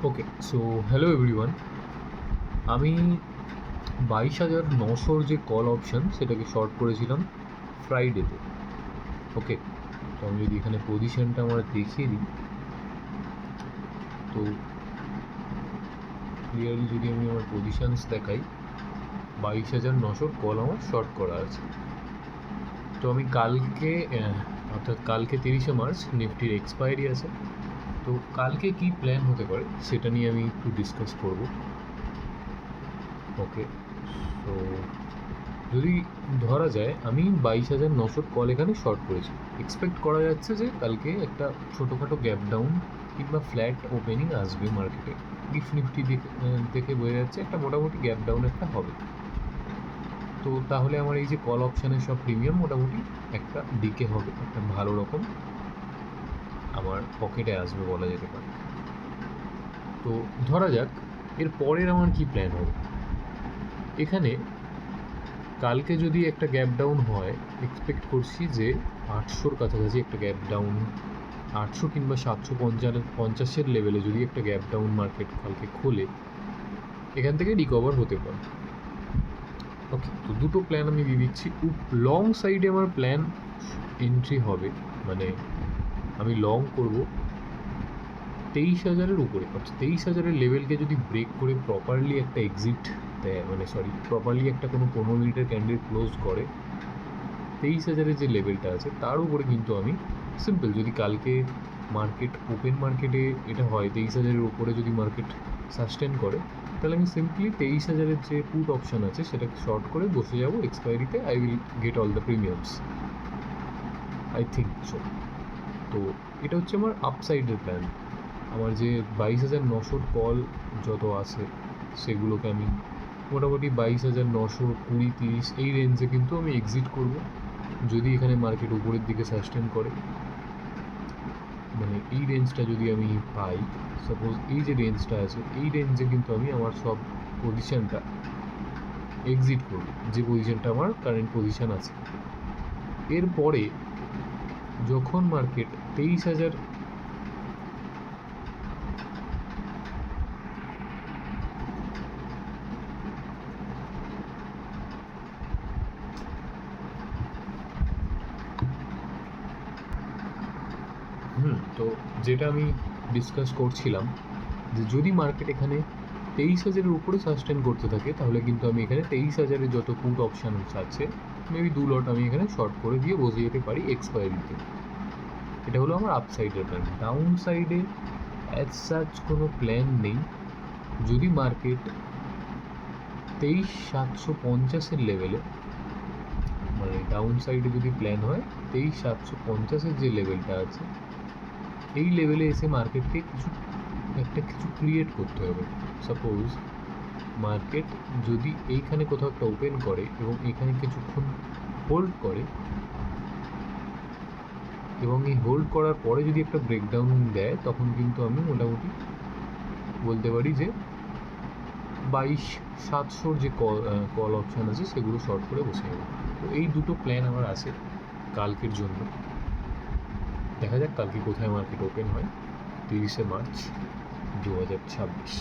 ওকে, so hello everyone. আমি 22,900 যে call option সেটাকে শর্ট করেছিলাম ফ্রাইডেতে। ওকে, তো আমি যদি এখানে পজিশনটা আমরা দেখিয়ে দিই, তো ক্লিয়ারলি যদি আমি আমার পজিশানস দেখাই, 22,900 কল আমার শর্ট করা আছে। তো আমি কালকে অর্থাৎ কালকে 30শে মার্চ নিফটির এক্সপায়ারি আছে। তো কালকে কি প্ল্যান হতে পারে সেটা নিয়ে আমি একটু ডিসকাস করব। ওকে, তো যদি ধরা যায় আমি 22,900 কল এখানে শর্ট করেছি, এক্সপেক্ট করা যাচ্ছে যে কালকে একটা ছোটোখাটো গ্যাপ ডাউন কিংবা ফ্ল্যাট ওপেনিং আসবে মার্কেটে। গিফট নিফটি দেখে বোঝা যাচ্ছে একটা মোটামুটি গ্যাপ ডাউন একটা হবে। তো তাহলে আমার এই যে কল অপশানের সব প্রিমিয়াম মোটামুটি একটা ডিকে হবে, একটা ভালো রকম আমার পকেটে আসবে বলা যেতে পারে। তো ধরা যাক এর পরের আমার কি প্ল্যান হবে। এখানে কালকে যদি একটা গ্যাপ ডাউন হয়, এক্সপেক্ট করছি যে 800-র কাছাকাছি একটা গ্যাপ ডাউন, 800 কিংবা 750-এর লেভেলে যদি একটা গ্যাপ ডাউন মার্কেট কালকে খোলে, এখান থেকে রিকভার হতে পারে। ওকে, তো দুটো প্ল্যান আমি দিয়ে দিচ্ছি। লং সাইডে আমার প্ল্যান এন্ট্রি হবে, মানে আমি লং করব 23,000-এর উপরে। অর্থাৎ 23,000-এর লেভেলকে যদি ব্রেক করে প্রপারলি একটা এক্সিট দেয়, প্রপারলি একটা কোনো 15 মিনিটের ক্যান্ডেল ক্লোজ করে 23,000-এর যে লেভেলটা আছে তার উপরে কিন্তু আমি সিম্পল, যদি কালকে মার্কেট ওপেন মার্কেটে এটা হয় 23,000-এর উপরে যদি মার্কেট সাস্টেন করে, তাহলে আমি সিম্পলি 23,000-এর যে পুট অপশান আছে সেটাকে শর্ট করে বসে যাব এক্সপায়ারিতে। I will get all the premiums, I think so. তো এটা হচ্ছে আমার আপসাইডের প্ল্যান। আমার যে 22,900 কল যত আছে সেগুলোকে আমি মোটামুটি 22,900, 20, 30 এই রেঞ্জে কিন্তু আমি এক্সিট করব যদি এখানে মার্কেট উপরের দিকে সাস্টেন করে। মানে এই রেঞ্জটা যদি আমি পাই, সাপোজ এই যে রেঞ্জটা আছে এই রেঞ্জে কিন্তু আমি আমার সব পজিশানটা এক্সিট করব, যে পজিশানটা আমার কারেন্ট পজিশান আছে। এরপরে যখন মার্কেট 23,000 তো যেটা আমি ডিসকাস করছিলাম যে যদি মার্কেট এখানে 23,000-এর উপরে সাস্টেন করতে থাকে, তাহলে কিন্তু আমি এখানে 23,000-এর যত পুট অপশান আছে মেবি 2 লট আমি এখানে শর্ট করে দিয়ে বসে যেতে পারি এক্সপায়ারিতে। এটা হলো আমার আপসাইডের প্ল্যান। ডাউন সাইডে অ্যাজ সাচ কোনো প্ল্যান নেই। যদি মার্কেট 23,750-এর লেভেলে, মানে ডাউন সাইডে যদি প্ল্যান হয় 23,750-এর যে লেভেলটা আছে এই লেভেলে এসে মার্কেটকে কিছু ক্রিয়েট করতে হবে। সাপোজ মার্কেট যদি এইখানে কোথাও একটা ওপেন করে এবং এখানে কিছুক্ষণ হোল্ড করে, এবং এই হোল্ড করার পরে যদি একটা ব্রেকডাউন দেয়, তখন কিন্তু আমি মোটামুটি বলতে পারি যে 22,700-র যে কল অপশান আছে সেগুলো শর্ট করে বসে যাবে। তো এই দুটো প্ল্যান আমার আছে কালকের জন্য। দেখা যাক কালকে কোথায় মার্কেট ওপেন হয় 30শে মার্চ 2026।